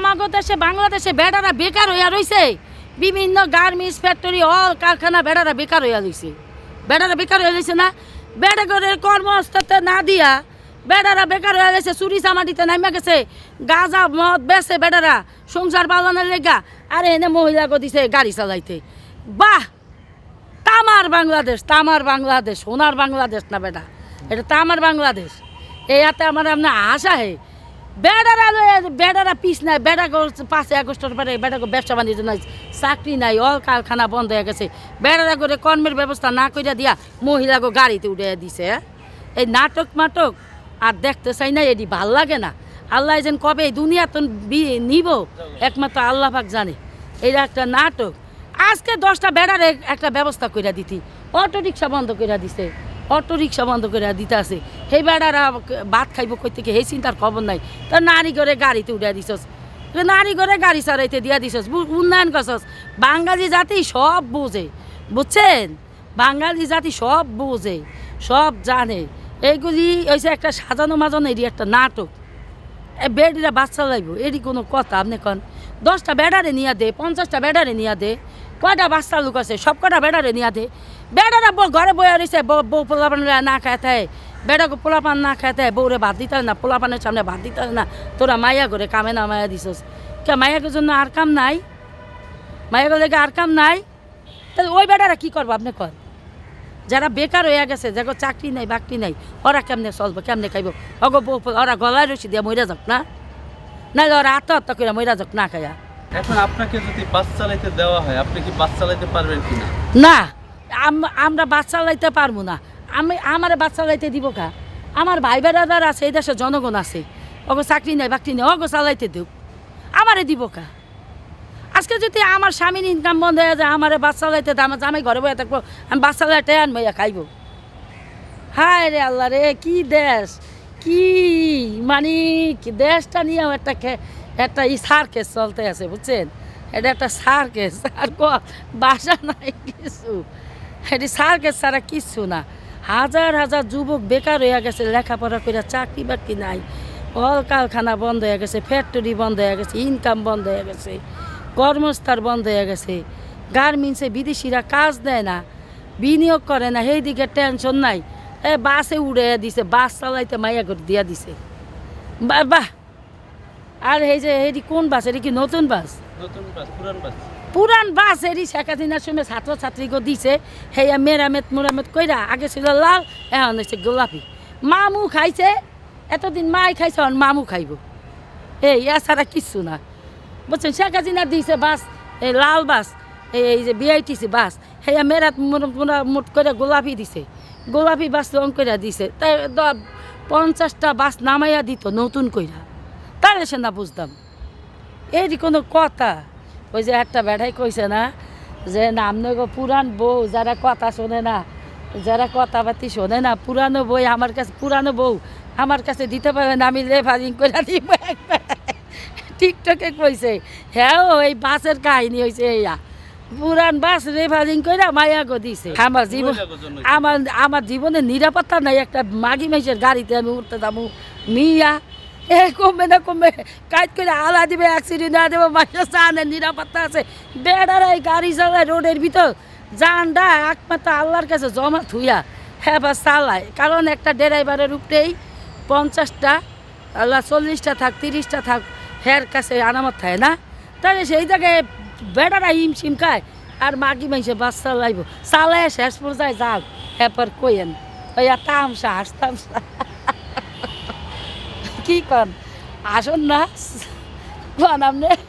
আমাগো দেশে বাংলাদেশে বেড়ারা বেকার হইয়া রইছে বিভিন্ন গার্মেন্টস ফ্যাক্টরি অল কারখানা বেড়ারা বেকার হইয়া রইছে বেড়ারা বেকার হয়ে রইছে না বেড়া করে কর্মস্থতে না দিয়া বেড়ারা বেকার হয়ে গেছে চুরি চামাটিতে নামা গেছে গাঁজা মদ বেছে বেড়ারা সংসার পালনের লেগা আর এনে মহিলাকে দিছে গাড়ি চালাইতে বাহ তামার বাংলাদেশ সোনার বাংলাদেশ না বেটা এটা তামার বাংলাদেশ এতে আমার আপনার আশা হে বেড়ারা পিস নাই বেড়া 5 আগস্টের পরে বেড়াকে ব্যবসা বাণিজ্য নাই চাকরি নাই অল কারখানা বন্ধ হয়ে গেছে বেড়ারা করে কর্মের ব্যবস্থা না করিয়া দিয়া মহিলাকে গাড়িতে উঠে দিছে এই নাটক মাটক আর দেখতে চাই না এটি ভাল লাগে না আল্লাহ যেন কবে এই দুনিয়া তো নিব একমাত্র আল্লাহ পাক জানে এটা একটা নাটক আজকে 10টা বেড়ার একটা ব্যবস্থা করে দিতি অটো রিক্সা বন্ধ করে দিছে অটো রিক্সা বন্ধ করে দিতে আছে সেই বেড়ারা ভাত খাইব কই থেকে সেই চিন্তার খবর নাই তো নারী করে গাড়িতে উঠে দিছস নারী করে গাড়ি চালাইতে দিয়া দিছস উন্নয়ন করছস বাঙালি জাতি সব বোঝে বুঝছেন বাঙালি জাতি সব বোঝে সব জানে এইগুলি হয়েছে একটা সাজানো মাজানো এটি একটা নাটক বেড়িরা বাচ্চা লাগব এটি কোনো কথা আপনি কন 10টা বেড়ারে নিয়ে দে 50টা বেড়ারে নিয়ে দে কয়টা বাচ্চা লোক আছে সব কটা বেড়ারে নিয়ে দে বেড়ারা ঘরে বইয়া রয়েছে বউ পোলাপান না খাইতে বেড়াকে পোলাপান না খাইতে বউরে ভাত দিতে না পোলাপানের সামনে ভাত দিতে না তোরা মাইয়া করে কামে না মায়া দিছস কে মাইয়াকের জন্য আর কাম নাই মাইয়াকে লেগে আর কাম নাই তাহলে ওই বেড়ারা কী করবো আপনি কন যারা বেকার হয়ে গেছে যাকে চাকরি নাই বাকরি নাই ওরা কেমনে চলবো কেমনে খাইব অগো ওরা গলায় রসি দিয়ে মইরা যাক না নাহলে ওরা আত্মহত্যা করে মইরা যাক না খাইয়া এখন আপনাকে যদি বাস চালাইতে দেওয়া হয় আপনি কি বাস চালাইতে পারবেন কিনা না আমরা বাস চালাইতে পারবো না আমার বাস চালাইতে দিব কা আমার ভাই বেড়াদার আছে এই দেশে জনগণ আছে অগো চাকরি নাই বাকরি নেই অগো চালাইতে দেব আমারে দিব কা আজকে যদি আমার স্বামীর ইনকাম বন্ধ হয়ে যায় আমার বাস চালাইতে আমার জামাই ঘরে বয়ে থাকবো আমি বাস চালাইতে আনবো খাইব হায় রে আল্লাহ রে কি দেশ কি মানে দেশটা নিয়েও একটা সার্কেস চলতে আছে বুঝছেন এটা একটা সার্কেস আর বাসা নাই কিছু এটি সার্কেস ছাড়া কিচ্ছু না হাজার হাজার যুবক বেকার হয়ে গেছে লেখাপড়া করে চাকরি বাকরি নাই কল কারখানা বন্ধ হয়ে গেছে ফ্যাক্টরি বন্ধ হয়ে গেছে ইনকাম বন্ধ হয়ে গেছে কর্মস্থল বন্ধ হয়ে গেছে গার্মেন্টসে বিদেশিরা কাজ দেয় না বিনিয়োগ করে না সেই দিকে টেনশন নাই বাসে উড়ে দিছে বাস চালাইতে মাইয়া করে দিয়া দিছে বাহ আর এই যে এটি কোন বাস এটি কি নতুন বাস পুরান বাস এটি শেখ হাসিনার সময় ছাত্রছাত্রীকে দিছে হেয়া মেরামত কইরা আগে ছিল লাল এখন হচ্ছে গোলাপি মামু খাইছে এতদিন মাই খাইছে এখন মামু খাইব এই এছাড়া কিচ্ছু না বুঝছেন শেখ হাসিনা দিছে বাস এই লাল বাস এই যে বিআইটিসি বাস হেয়া মোট করে গোলাপি দিছে গোলাপি বাস রং করে দিছে তাই 50টা বাস নামাইয়া দিত নতুন কইরা তাহলে সে না বুঝতাম এটি কোনো কথা ওই যে একটা বেড়াই কইছে না যে নামনগো পুরান বউ যারা কথা শোনে না যারা কথাবার্তি শোনে না পুরানো বই আমার কাছে পুরানো বউ আমার কাছে দিতে পারবে না আমি রেফারিং করে দিব টিকটকে কইছে হ্যাঁ ওই বাসের কাহিনী হয়েছে এইয়া পুরান বাস রেফারিং করে মায়া গো দিছে আমার জীবনে নিরাপত্তা নাই একটা মাগি মাইসের গাড়িতে আমি উঠতে যাবো মিয়া কমবে না কমবে কাজ করে আলা দিবে অ্যাক্সিডেন্ট না দেবো মাসে জানে নিরাপত্তা আছে বেড়ারাই গাড়ি চালায় রোডের ভিতর জানডা একমাত্র আল্লাহর কাছে জমা থুইয়া হ্যাঁ বা চালায় কারণ একটা ড্রাইভারের উপরেই 50টা আল্লাহ 40টা থাক 30টা থাক হের কাছে আনামত থাকে না তাহলে সেই জায়গায় বেড়ারা হিমশিম খায় আর মাগি মাইসে বাস চালাইব চালায় শেষ পর্যায়ে যাক হ্যাপার কইেন ওই তামসা হাসতামসা কি কন আসুন না কন আপনি